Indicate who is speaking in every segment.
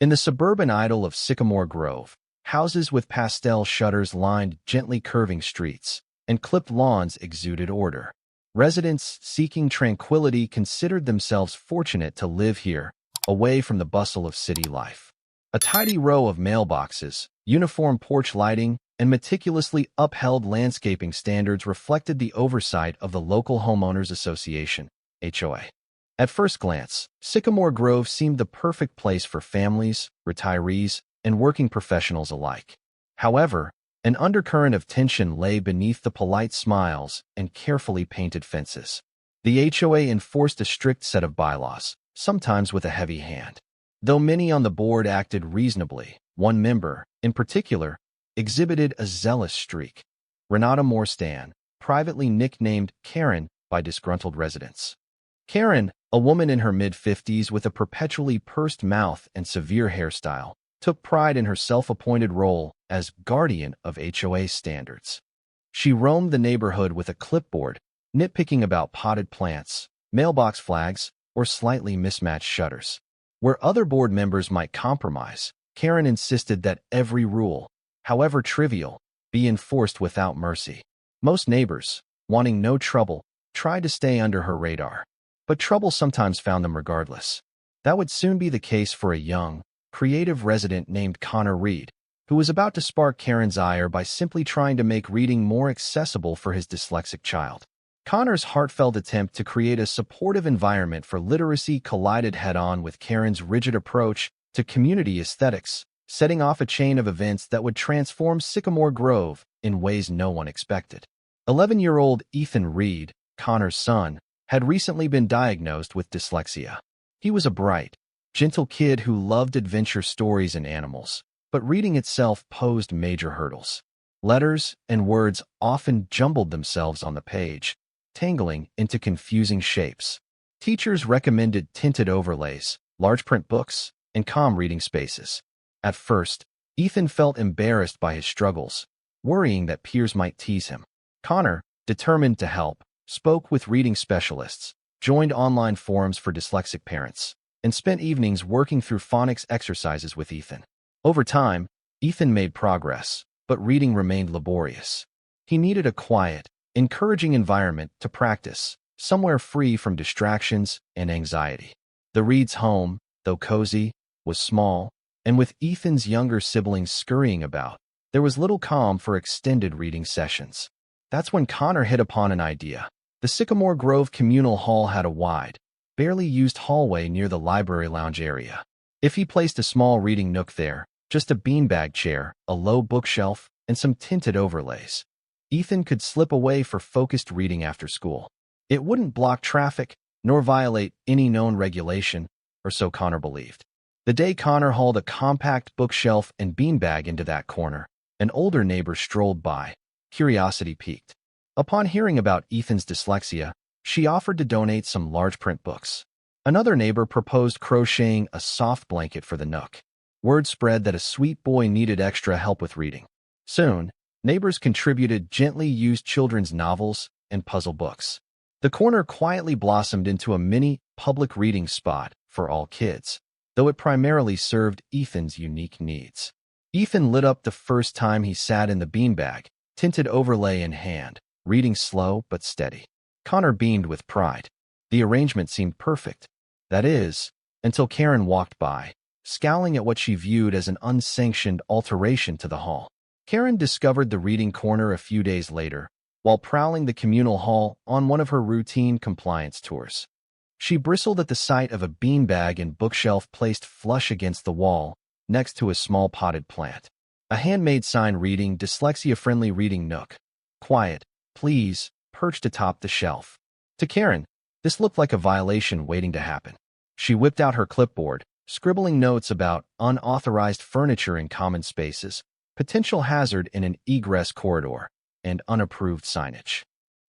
Speaker 1: In the suburban idyll of Sycamore Grove, houses with pastel shutters lined gently curving streets, and clipped lawns exuded order. Residents seeking tranquility considered themselves fortunate to live here, away from the bustle of city life. A tidy row of mailboxes, uniform porch lighting, and meticulously upheld landscaping standards reflected the oversight of the local homeowners association, HOA. At first glance, Sycamore Grove seemed the perfect place for families, retirees, and working professionals alike. However, an undercurrent of tension lay beneath the polite smiles and carefully painted fences. The HOA enforced a strict set of bylaws, sometimes with a heavy hand. Though many on the board acted reasonably, one member, in particular, exhibited a zealous streak. Renata Morstan, privately nicknamed Karen by disgruntled residents. Karen, a woman in her mid-50s with a perpetually pursed mouth and severe hairstyle, took pride in her self-appointed role as guardian of HOA standards. She roamed the neighborhood with a clipboard, nitpicking about potted plants, mailbox flags, or slightly mismatched shutters. Where other board members might compromise, Karen insisted that every rule, however trivial, be enforced without mercy. Most neighbors, wanting no trouble, tried to stay under her radar. But trouble sometimes found them regardless. That would soon be the case for a young, creative resident named Connor Reed, who was about to spark Karen's ire by simply trying to make reading more accessible for his dyslexic child. Connor's heartfelt attempt to create a supportive environment for literacy collided head-on with Karen's rigid approach to community aesthetics, setting off a chain of events that would transform Sycamore Grove in ways no one expected. 11-year-old Ethan Reed, Connor's son, had recently been diagnosed with dyslexia. He was a bright, gentle kid who loved adventure stories and animals, but reading itself posed major hurdles. Letters and words often jumbled themselves on the page, tangling into confusing shapes. Teachers recommended tinted overlays, large print books, and calm reading spaces. At first, Ethan felt embarrassed by his struggles, worrying that peers might tease him. Connor, determined to help, spoke with reading specialists, joined online forums for dyslexic parents, and spent evenings working through phonics exercises with Ethan. Over time, Ethan made progress, but reading remained laborious. He needed a quiet, encouraging environment to practice, somewhere free from distractions and anxiety. The Reed's home, though cozy, was small, and with Ethan's younger siblings scurrying about, there was little calm for extended reading sessions. That's when Connor hit upon an idea. The Sycamore Grove Communal Hall had a wide, barely used hallway near the library lounge area. If he placed a small reading nook there, just a beanbag chair, a low bookshelf, and some tinted overlays, Ethan could slip away for focused reading after school. It wouldn't block traffic, nor violate any known regulation, or so Connor believed. The day Connor hauled a compact bookshelf and beanbag into that corner, an older neighbor strolled by. Curiosity piqued. Upon hearing about Ethan's dyslexia, she offered to donate some large print books. Another neighbor proposed crocheting a soft blanket for the nook. Word spread that a sweet boy needed extra help with reading. Soon, neighbors contributed gently used children's novels and puzzle books. The corner quietly blossomed into a mini public reading spot for all kids, though it primarily served Ethan's unique needs. Ethan lit up the first time he sat in the beanbag, tinted overlay in hand, reading slow but steady. Connor beamed with pride. The arrangement seemed perfect. That is, until Karen walked by, scowling at what she viewed as an unsanctioned alteration to the hall. Karen discovered the reading corner a few days later, while prowling the communal hall on one of her routine compliance tours. She bristled at the sight of a beanbag and bookshelf placed flush against the wall, next to a small potted plant. A handmade sign reading dyslexia-friendly reading nook. Quiet, please, perched atop the shelf. To Karen, this looked like a violation waiting to happen. She whipped out her clipboard, scribbling notes about unauthorized furniture in common spaces, potential hazard in an egress corridor, and unapproved signage.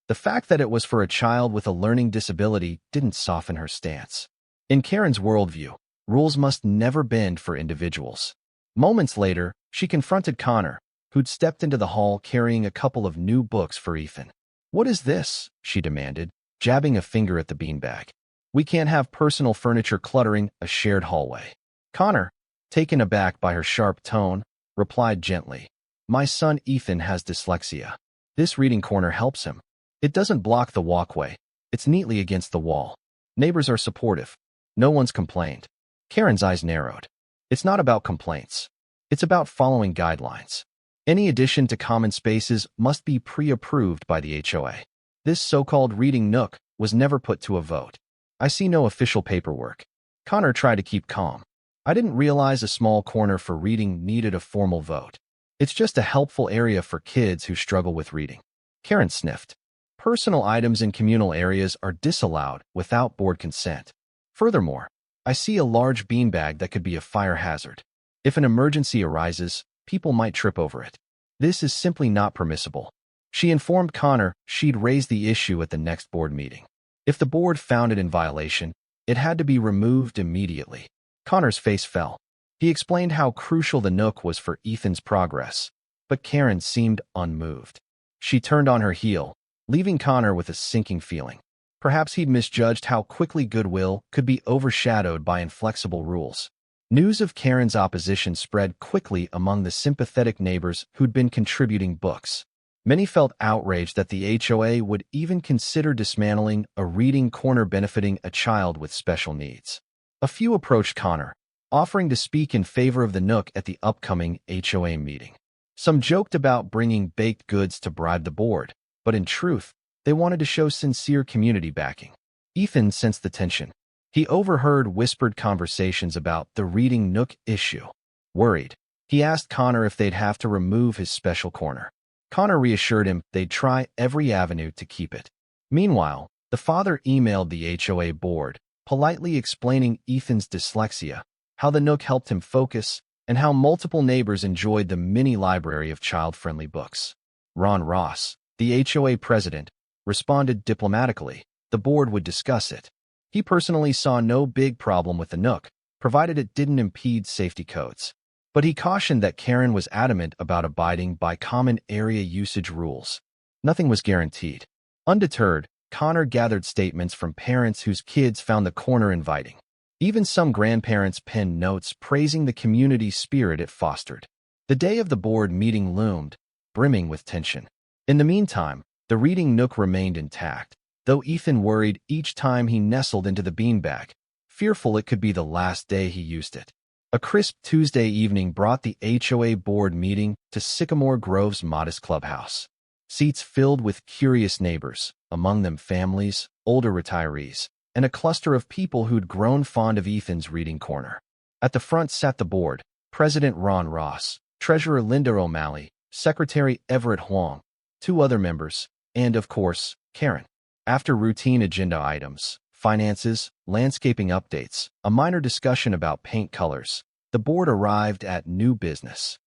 Speaker 1: The fact that it was for a child with a learning disability didn't soften her stance. In Karen's worldview, rules must never bend for individuals. Moments later, she confronted Connor, who'd stepped into the hall carrying a couple of new books for Ethan. "What is this?" she demanded, jabbing a finger at the beanbag. "We can't have personal furniture cluttering a shared hallway." Connor, taken aback by her sharp tone, replied gently, "My son Ethan has dyslexia. This reading corner helps him. It doesn't block the walkway. It's neatly against the wall. Neighbors are supportive. No one's complained." Karen's eyes narrowed. It's not about complaints. It's about following guidelines. Any addition to common spaces must be pre-approved by the HOA. This so-called reading nook was never put to a vote. "I see no official paperwork." Connor tried to keep calm. "I didn't realize a small corner for reading needed a formal vote. It's just a helpful area for kids who struggle with reading." Karen sniffed. "Personal items in communal areas are disallowed without board consent. Furthermore, I see a large beanbag that could be a fire hazard. If an emergency arises, people might trip over it. This is simply not permissible." She informed Connor she'd raise the issue at the next board meeting. If the board found it in violation, it had to be removed immediately. Connor's face fell. He explained how crucial the nook was for Ethan's progress, but Karen seemed unmoved. She turned on her heel, leaving Connor with a sinking feeling. Perhaps he'd misjudged how quickly goodwill could be overshadowed by inflexible rules. News of Karen's opposition spread quickly among the sympathetic neighbors who'd been contributing books. Many felt outraged that the HOA would even consider dismantling a reading corner benefiting a child with special needs. A few approached Connor, offering to speak in favor of the nook at the upcoming HOA meeting. Some joked about bringing baked goods to bribe the board, but in truth, they wanted to show sincere community backing. Ethan sensed the tension. He overheard whispered conversations about the reading nook issue. Worried, he asked Connor if they'd have to remove his special corner. Connor reassured him they'd try every avenue to keep it. Meanwhile, the father emailed the HOA board, politely explaining Ethan's dyslexia, how the nook helped him focus, and how multiple neighbors enjoyed the mini library of child-friendly books. Ron Ross, the HOA president, responded diplomatically. The board would discuss it. He personally saw no big problem with the nook, provided it didn't impede safety codes. But he cautioned that Karen was adamant about abiding by common area usage rules. Nothing was guaranteed. Undeterred, Connor gathered statements from parents whose kids found the corner inviting. Even some grandparents penned notes praising the community spirit it fostered. The day of the board meeting loomed, brimming with tension. In the meantime, the reading nook remained intact, though Ethan worried each time he nestled into the beanbag, fearful it could be the last day he used it. A crisp Tuesday evening brought the HOA board meeting to Sycamore Grove's modest clubhouse. Seats filled with curious neighbors, among them families, older retirees, and a cluster of people who'd grown fond of Ethan's reading corner. At the front sat the board, President Ron Ross, Treasurer Linda O'Malley, Secretary Everett Huang, two other members, and, of course, Karen. After routine agenda items, finances, landscaping updates, a minor discussion about paint colors, the board arrived at new business.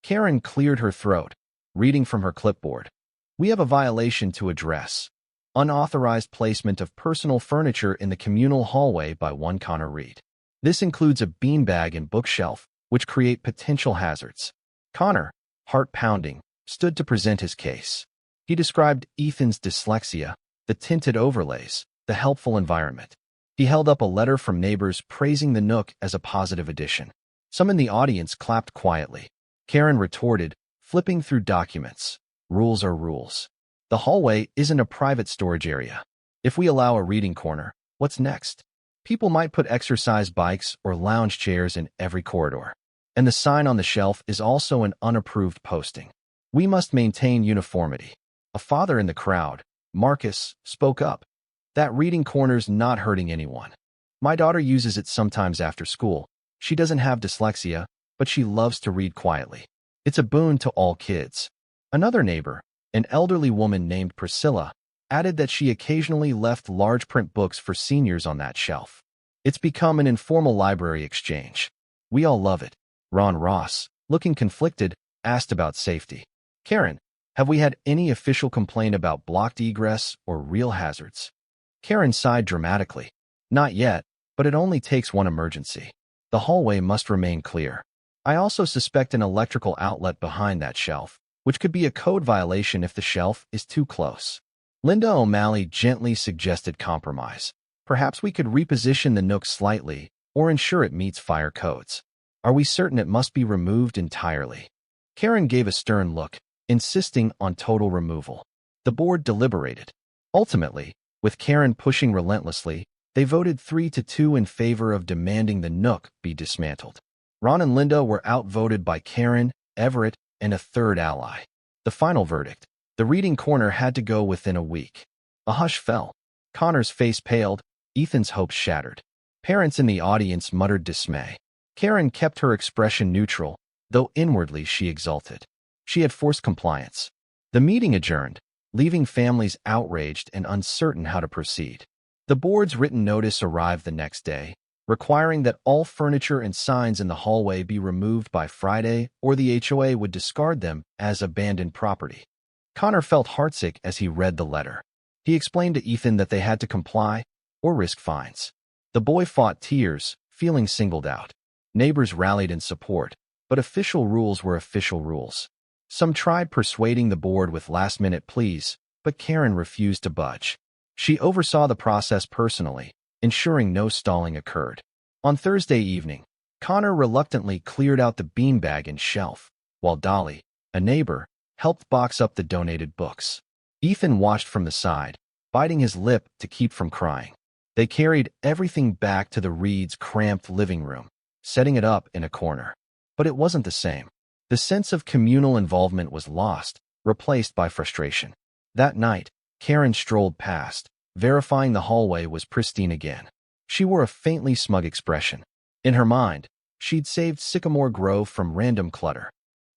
Speaker 1: Karen cleared her throat, reading from her clipboard. "We have a violation to address. Unauthorized placement of personal furniture in the communal hallway by one Connor Reed. This includes a beanbag and bookshelf, which create potential hazards." Connor, heart pounding, stood to present his case. He described Ethan's dyslexia, the tinted overlays, the helpful environment. He held up a letter from neighbors praising the nook as a positive addition. Some in the audience clapped quietly. Karen retorted, flipping through documents. "Rules are rules. The hallway isn't a private storage area. If we allow a reading corner, what's next? People might put exercise bikes or lounge chairs in every corridor. And the sign on the shelf is also an unapproved posting. We must maintain uniformity." A father in the crowd, Marcus, spoke up. "That reading corner's not hurting anyone. My daughter uses it sometimes after school. She doesn't have dyslexia, but she loves to read quietly. It's a boon to all kids." Another neighbor, an elderly woman named Priscilla, added that she occasionally left large print books for seniors on that shelf. "It's become an informal library exchange. We all love it." Ron Ross, looking conflicted, asked about safety. "Karen, have we had any official complaint about blocked egress or real hazards?" Karen sighed dramatically. "Not yet, but it only takes one emergency. The hallway must remain clear. I also suspect an electrical outlet behind that shelf, which could be a code violation if the shelf is too close." Linda O'Malley gently suggested compromise. "Perhaps we could reposition the nook slightly or ensure it meets fire codes." Are we certain it must be removed entirely? Karen gave a stern look, insisting on total removal. The board deliberated. Ultimately, with Karen pushing relentlessly, they voted 3-2 in favor of demanding the Nook be dismantled. Ron and Linda were outvoted by Karen, Everett, and a third ally. The final verdict: the reading corner had to go within a week. A hush fell. Connor's face paled, Ethan's hopes shattered. Parents in the audience muttered dismay. Karen kept her expression neutral, though inwardly she exulted. She had forced compliance. The meeting adjourned, leaving families outraged and uncertain how to proceed. The board's written notice arrived the next day, requiring that all furniture and signs in the hallway be removed by Friday, or the HOA would discard them as abandoned property. Connor felt heartsick as he read the letter. He explained to Ethan that they had to comply or risk fines. The boy fought tears, feeling singled out. Neighbors rallied in support, but official rules were official rules. Some tried persuading the board with last-minute pleas, but Karen refused to budge. She oversaw the process personally, ensuring no stalling occurred. On Thursday evening, Connor reluctantly cleared out the beanbag and shelf, while Dolly, a neighbor, helped box up the donated books. Ethan watched from the side, biting his lip to keep from crying. They carried everything back to the Reeds' cramped living room, setting it up in a corner. But it wasn't the same. The sense of communal involvement was lost, replaced by frustration. That night, Karen strolled past, verifying the hallway was pristine again. She wore a faintly smug expression. In her mind, she'd saved Sycamore Grove from random clutter.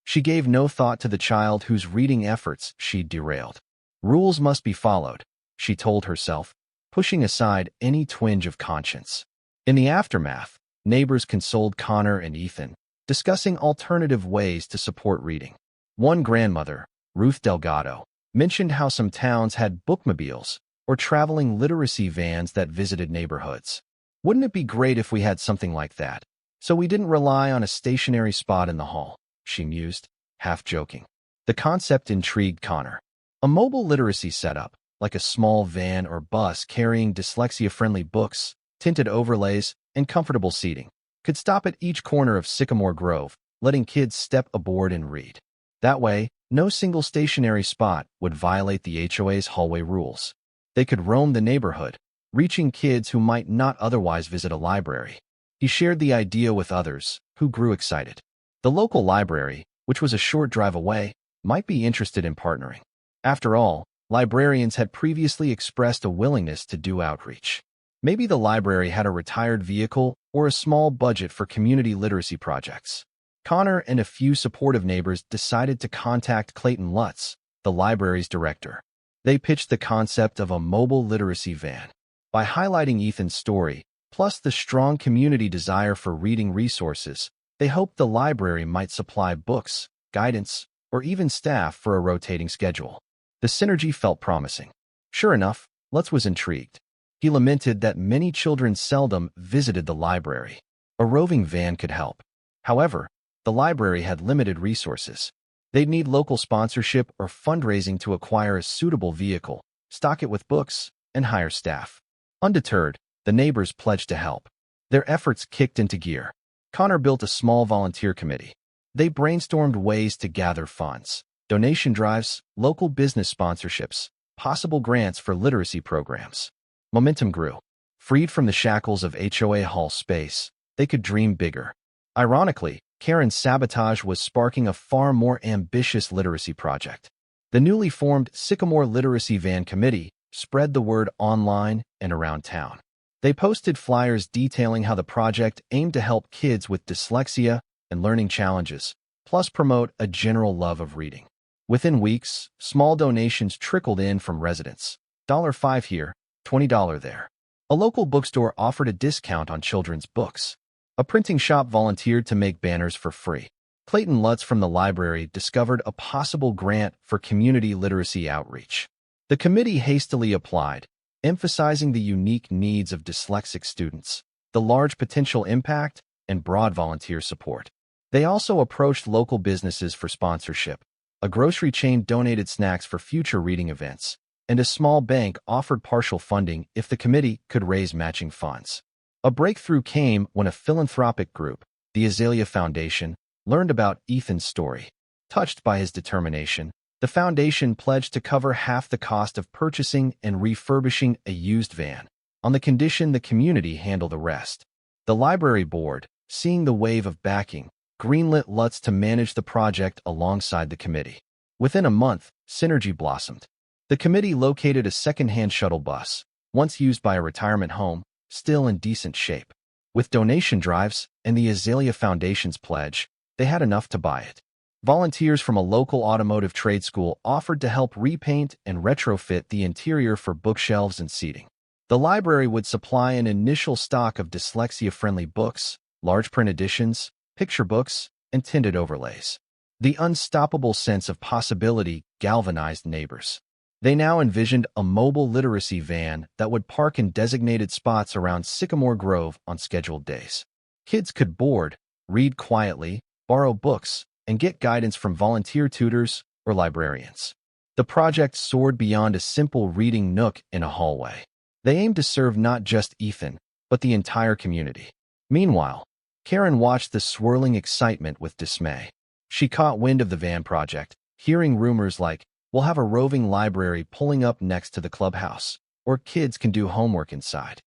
Speaker 1: She gave no thought to the child whose reading efforts she'd derailed. Rules must be followed, she told herself, pushing aside any twinge of conscience. In the aftermath, neighbors consoled Connor and Ethan, discussing alternative ways to support reading. One grandmother, Ruth Delgado, mentioned how some towns had bookmobiles or traveling literacy vans that visited neighborhoods. Wouldn't it be great if we had something like that, so we didn't rely on a stationary spot in the hall, she mused, half joking. The concept intrigued Connor. A mobile literacy setup, like a small van or bus carrying dyslexia-friendly books, tinted overlays, and comfortable seating, could stop at each corner of Sycamore Grove, letting kids step aboard and read. That way, no single stationary spot would violate the HOA's hallway rules. They could roam the neighborhood, reaching kids who might not otherwise visit a library. He shared the idea with others, who grew excited. The local library, which was a short drive away, might be interested in partnering. After all, librarians had previously expressed a willingness to do outreach. Maybe the library had a retired vehicle or a small budget for community literacy projects. Connor and a few supportive neighbors decided to contact Clayton Lutz, the library's director. They pitched the concept of a mobile literacy van. By highlighting Ethan's story, plus the strong community desire for reading resources, they hoped the library might supply books, guidance, or even staff for a rotating schedule. The synergy felt promising. Sure enough, Lutz was intrigued. He lamented that many children seldom visited the library. A roving van could help. However, the library had limited resources. They'd need local sponsorship or fundraising to acquire a suitable vehicle, stock it with books, and hire staff. Undeterred, the neighbors pledged to help. Their efforts kicked into gear. Connor built a small volunteer committee. They brainstormed ways to gather funds, donation drives, local business sponsorships, possible grants for literacy programs. Momentum grew. Freed from the shackles of HOA hall space, they could dream bigger. Ironically, Karen's sabotage was sparking a far more ambitious literacy project. The newly formed Sycamore Literacy Van Committee spread the word online and around town. They posted flyers detailing how the project aimed to help kids with dyslexia and learning challenges, plus promote a general love of reading. Within weeks, small donations trickled in from residents. $5 here, $20 there. A local bookstore offered a discount on children's books. A printing shop volunteered to make banners for free. Clayton Lutz from the library discovered a possible grant for community literacy outreach. The committee hastily applied, emphasizing the unique needs of dyslexic students, the large potential impact, and broad volunteer support. They also approached local businesses for sponsorship. A grocery chain donated snacks for future reading events, and a small bank offered partial funding if the committee could raise matching funds. A breakthrough came when a philanthropic group, the Azalea Foundation, learned about Ethan's story. Touched by his determination, the foundation pledged to cover half the cost of purchasing and refurbishing a used van, on the condition the community handle the rest. The library board, seeing the wave of backing, greenlit Lutz to manage the project alongside the committee. Within a month, synergy blossomed. The committee located a second-hand shuttle bus, once used by a retirement home, still in decent shape. With donation drives and the Azalea Foundation's pledge, they had enough to buy it. Volunteers from a local automotive trade school offered to help repaint and retrofit the interior for bookshelves and seating. The library would supply an initial stock of dyslexia-friendly books, large print editions, picture books, and tinted overlays. The unstoppable sense of possibility galvanized neighbors. They now envisioned a mobile literacy van that would park in designated spots around Sycamore Grove on scheduled days. Kids could board, read quietly, borrow books, and get guidance from volunteer tutors or librarians. The project soared beyond a simple reading nook in a hallway. They aimed to serve not just Ethan, but the entire community. Meanwhile, Karen watched the swirling excitement with dismay. She caught wind of the van project, hearing rumors like, "We'll have a roving library pulling up next to the clubhouse," or "kids can do homework inside."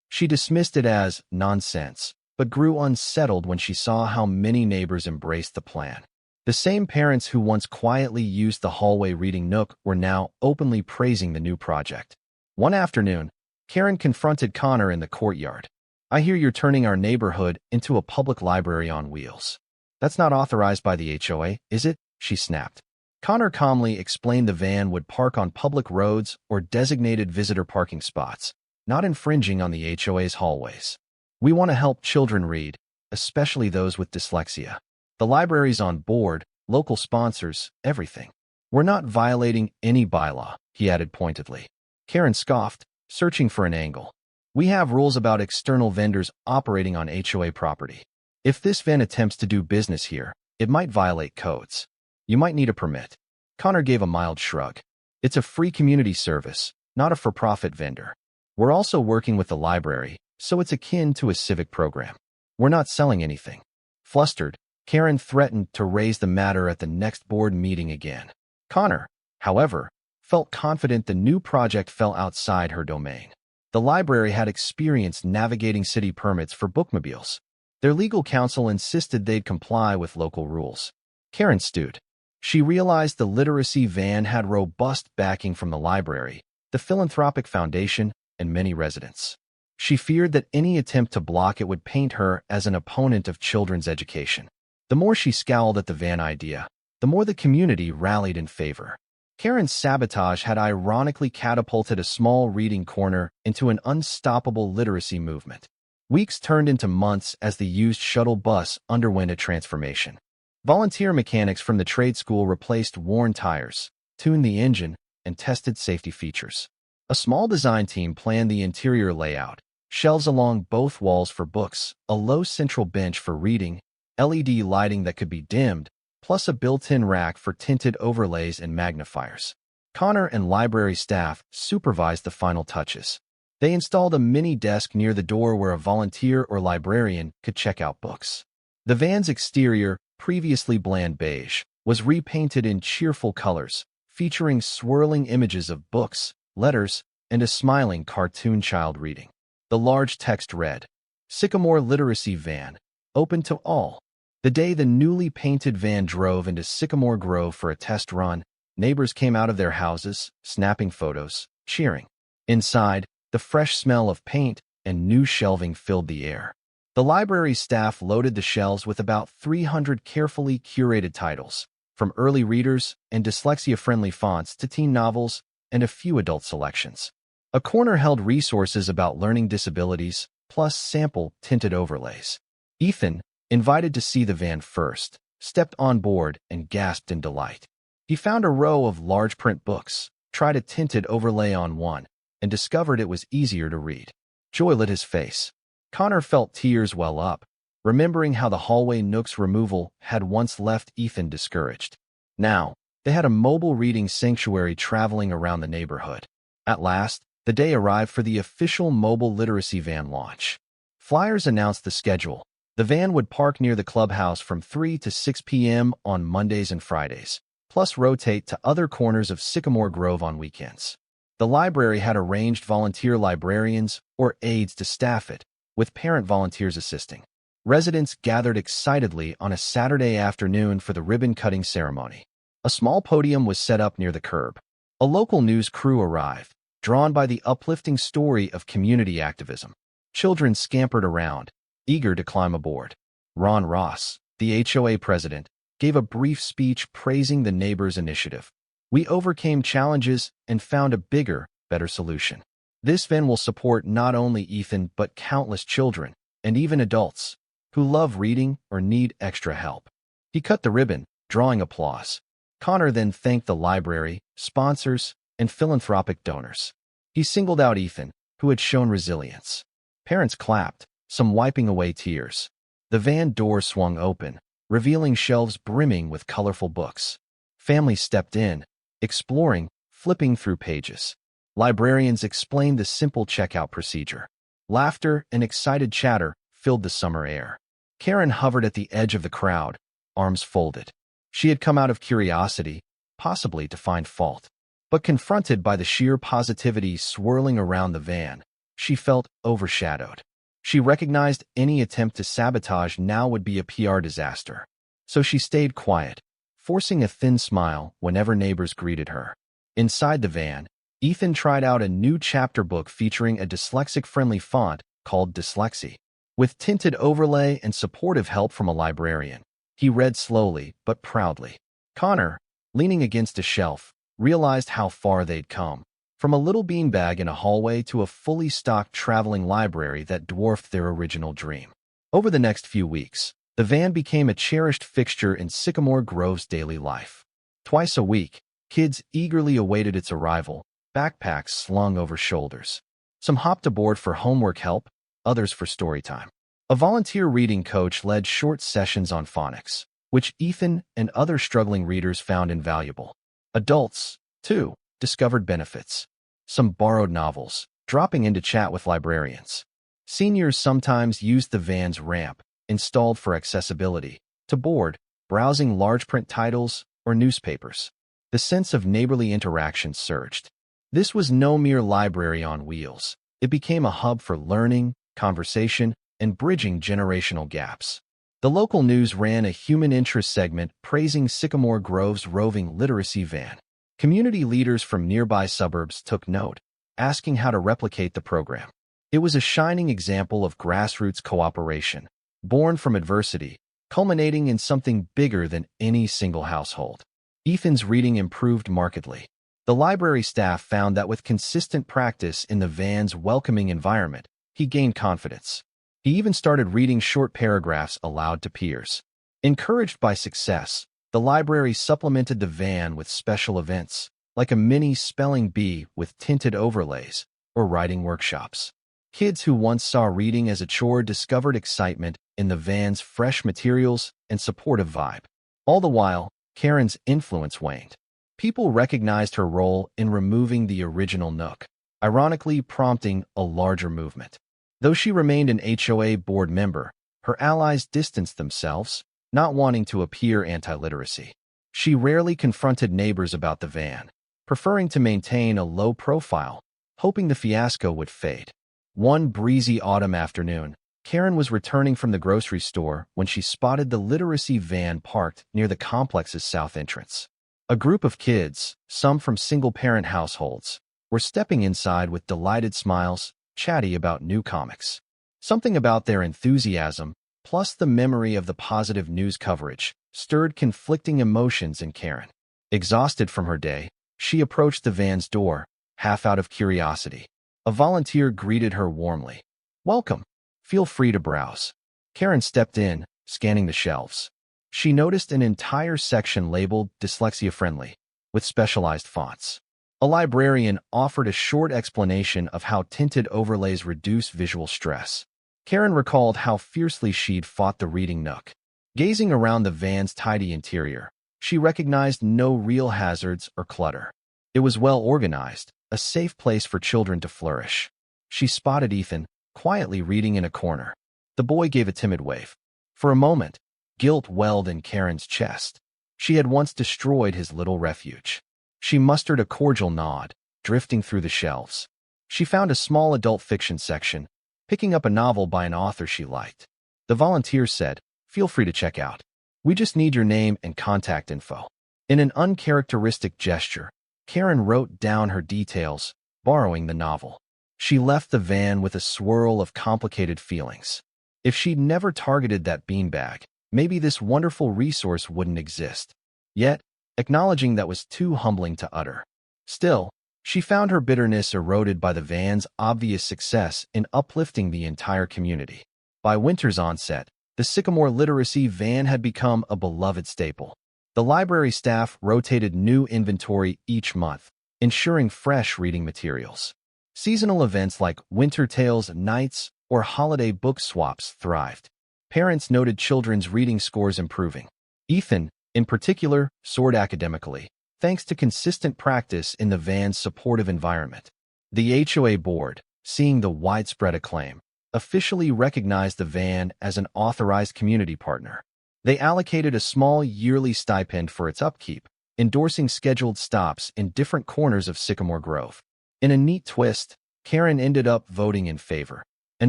Speaker 1: She dismissed it as nonsense, but grew unsettled when she saw how many neighbors embraced the plan. The same parents who once quietly used the hallway reading nook were now openly praising the new project. One afternoon, Karen confronted Connor in the courtyard. "I hear you're turning our neighborhood into a public library on wheels. That's not authorized by the HOA, is it?" she snapped. Connor calmly explained the van would park on public roads or designated visitor parking spots, not infringing on the HOA's hallways. "We want to help children read, especially those with dyslexia. The library's on board, local sponsors, everything. We're not violating any bylaw," he added pointedly. Karen scoffed, searching for an angle. "We have rules about external vendors operating on HOA property. If this van attempts to do business here, it might violate codes. You might need a permit." Connor gave a mild shrug. "It's a free community service, not a for-profit vendor. We're also working with the library, so it's akin to a civic program. We're not selling anything." Flustered, Karen threatened to raise the matter at the next board meeting again. Connor, however, felt confident the new project fell outside her domain. The library had experience navigating city permits for bookmobiles. Their legal counsel insisted they'd comply with local rules. Karen stewed. She realized the literacy van had robust backing from the library, the philanthropic foundation, and many residents. She feared that any attempt to block it would paint her as an opponent of children's education. The more she scowled at the van idea, the more the community rallied in favor. Karen's sabotage had ironically catapulted a small reading corner into an unstoppable literacy movement. Weeks turned into months as the used shuttle bus underwent a transformation. Volunteer mechanics from the trade school replaced worn tires, tuned the engine, and tested safety features. A small design team planned the interior layout, shelves along both walls for books, a low central bench for reading, LED lighting that could be dimmed, plus a built-in rack for tinted overlays and magnifiers. Connor and library staff supervised the final touches. They installed a mini desk near the door where a volunteer or librarian could check out books. The van's exterior, previously bland beige, was repainted in cheerful colors, featuring swirling images of books, letters, and a smiling cartoon child reading. The large text read, "Sycamore Literacy Van, open to all." The day the newly painted van drove into Sycamore Grove for a test run, neighbors came out of their houses, snapping photos, cheering. Inside, the fresh smell of paint and new shelving filled the air. The library staff loaded the shelves with about 300 carefully curated titles, from early readers and dyslexia-friendly fonts to teen novels and a few adult selections. A corner held resources about learning disabilities, plus sample tinted overlays. Ethan, invited to see the van first, stepped on board and gasped in delight. He found a row of large print books, tried a tinted overlay on one, and discovered it was easier to read. Joy lit his face. Connor felt tears well up, remembering how the hallway nook's removal had once left Ethan discouraged. Now, they had a mobile reading sanctuary traveling around the neighborhood. At last, the day arrived for the official mobile literacy van launch. Flyers announced the schedule, The van would park near the clubhouse from 3 to 6 p.m. on Mondays and Fridays, plus rotate to other corners of Sycamore Grove on weekends. The library had arranged volunteer librarians or aides to staff it, with parent volunteers assisting. Residents gathered excitedly on a Saturday afternoon for the ribbon-cutting ceremony. A small podium was set up near the curb. A local news crew arrived, drawn by the uplifting story of community activism. Children scampered around, eager to climb aboard. Ron Ross, the HOA president, gave a brief speech praising the neighbors' initiative. "We overcame challenges and found a bigger, better solution. This van will support not only Ethan but countless children, and even adults, who love reading or need extra help." He cut the ribbon, drawing applause. Connor then thanked the library, sponsors, and philanthropic donors. He singled out Ethan, who had shown resilience. Parents clapped, some wiping away tears. The van door swung open, revealing shelves brimming with colorful books. Families stepped in, exploring, flipping through pages. Librarians explained the simple checkout procedure. Laughter and excited chatter filled the summer air. Karen hovered at the edge of the crowd, arms folded. She had come out of curiosity, possibly to find fault. But confronted by the sheer positivity swirling around the van, she felt overshadowed. She recognized any attempt to sabotage now would be a PR disaster. So she stayed quiet, forcing a thin smile whenever neighbors greeted her. Inside the van, Ethan tried out a new chapter book featuring a dyslexic-friendly font called Dyslexic. With tinted overlay and supportive help from a librarian, he read slowly but proudly. Connor, leaning against a shelf, realized how far they'd come. From a little beanbag in a hallway to a fully stocked traveling library that dwarfed their original dream. Over the next few weeks, the van became a cherished fixture in Sycamore Grove's daily life. Twice a week, kids eagerly awaited its arrival, backpacks slung over shoulders. Some hopped aboard for homework help, others for story time. A volunteer reading coach led short sessions on phonics, which Ethan and other struggling readers found invaluable. Adults, too, discovered benefits. Some borrowed novels, dropping in to chat with librarians. Seniors sometimes used the van's ramp, installed for accessibility, to board, browsing large print titles or newspapers. The sense of neighborly interaction surged. This was no mere library on wheels. It became a hub for learning, conversation, and bridging generational gaps. The local news ran a human interest segment praising Sycamore Grove's roving literacy van. Community leaders from nearby suburbs took note, asking how to replicate the program. It was a shining example of grassroots cooperation, born from adversity, culminating in something bigger than any single household. Ethan's reading improved markedly. The library staff found that with consistent practice in the van's welcoming environment, he gained confidence. He even started reading short paragraphs aloud to peers. Encouraged by success, the library supplemented the van with special events, like a mini spelling bee with tinted overlays, or writing workshops. Kids who once saw reading as a chore discovered excitement in the van's fresh materials and supportive vibe. All the while, Karen's influence waned. People recognized her role in removing the original nook, ironically prompting a larger movement. Though she remained an HOA board member, her allies distanced themselves, not wanting to appear anti-literacy. She rarely confronted neighbors about the van, preferring to maintain a low profile, hoping the fiasco would fade. One breezy autumn afternoon, Karen was returning from the grocery store when she spotted the literacy van parked near the complex's south entrance. A group of kids, some from single-parent households, were stepping inside with delighted smiles, chatty about new comics. Something about their enthusiasm, plus the memory of the positive news coverage, stirred conflicting emotions in Karen. Exhausted from her day, she approached the van's door, half out of curiosity. A volunteer greeted her warmly. "Welcome. Feel free to browse." Karen stepped in, scanning the shelves. She noticed an entire section labeled dyslexia-friendly, with specialized fonts. A librarian offered a short explanation of how tinted overlays reduce visual stress. Karen recalled how fiercely she'd fought the reading nook. Gazing around the van's tidy interior, she recognized no real hazards or clutter. It was well organized, a safe place for children to flourish. She spotted Ethan, quietly reading in a corner. The boy gave a timid wave. For a moment, guilt welled in Karen's chest. She had once destroyed his little refuge. She mustered a cordial nod, drifting through the shelves. She found a small adult fiction section, picking up a novel by an author she liked. The volunteer said, "Feel free to check out. We just need your name and contact info." In an uncharacteristic gesture, Karen wrote down her details, borrowing the novel. She left the van with a swirl of complicated feelings. If she'd never targeted that beanbag, maybe this wonderful resource wouldn't exist. Yet, acknowledging that was too humbling to utter. Still, she found her bitterness eroded by the van's obvious success in uplifting the entire community. By winter's onset, the Sycamore Literacy van had become a beloved staple. The library staff rotated new inventory each month, ensuring fresh reading materials. Seasonal events like Winter Tales nights or holiday book swaps thrived. Parents noted children's reading scores improving. Ethan, in particular, soared academically, thanks to consistent practice in the van's supportive environment. The HOA board, seeing the widespread acclaim, officially recognized the van as an authorized community partner. They allocated a small yearly stipend for its upkeep, endorsing scheduled stops in different corners of Sycamore Grove. In a neat twist, Karen ended up voting in favor, an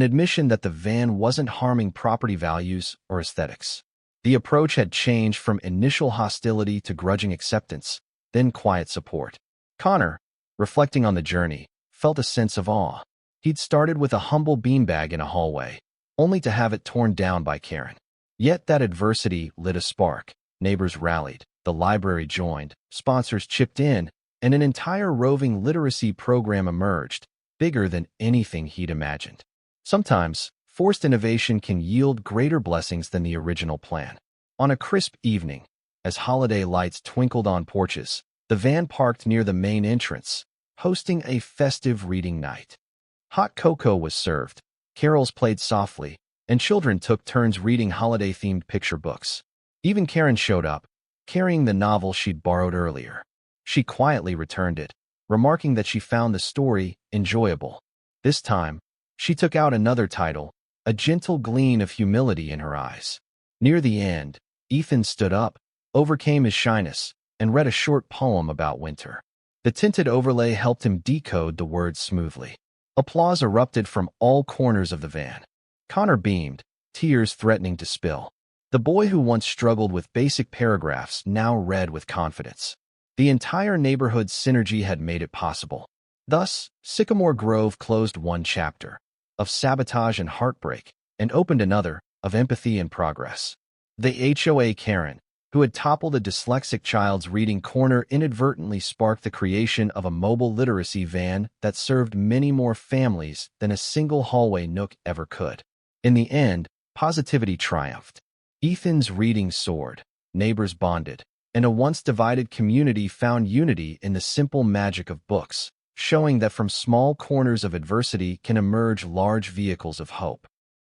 Speaker 1: admission that the van wasn't harming property values or aesthetics. The approach had changed from initial hostility to grudging acceptance, then quiet support. Connor, reflecting on the journey, felt a sense of awe. He'd started with a humble beanbag in a hallway, only to have it torn down by Karen. Yet that adversity lit a spark. Neighbors rallied, the library joined, sponsors chipped in, and an entire roving literacy program emerged, bigger than anything he'd imagined. Sometimes, forced innovation can yield greater blessings than the original plan. On a crisp evening, as holiday lights twinkled on porches, the van parked near the main entrance, hosting a festive reading night. Hot cocoa was served, carols played softly, and children took turns reading holiday-themed picture books. Even Karen showed up, carrying the novel she'd borrowed earlier. She quietly returned it, remarking that she found the story enjoyable. This time, she took out another title, a gentle gleam of humility in her eyes. Near the end, Ethan stood up, overcame his shyness, and read a short poem about winter. The tinted overlay helped him decode the words smoothly. Applause erupted from all corners of the van. Connor beamed, tears threatening to spill. The boy who once struggled with basic paragraphs now read with confidence. The entire neighborhood's synergy had made it possible. Thus, Sycamore Grove closed one chapter of sabotage and heartbreak and opened another of empathy and progress. The HOA Karen, who had toppled a dyslexic child's reading corner, inadvertently sparked the creation of a mobile literacy van that served many more families than a single hallway nook ever could. In the end, positivity triumphed. Ethan's reading soared, neighbors bonded, and a once-divided community found unity in the simple magic of books, showing that from small corners of adversity can emerge large vehicles of hope.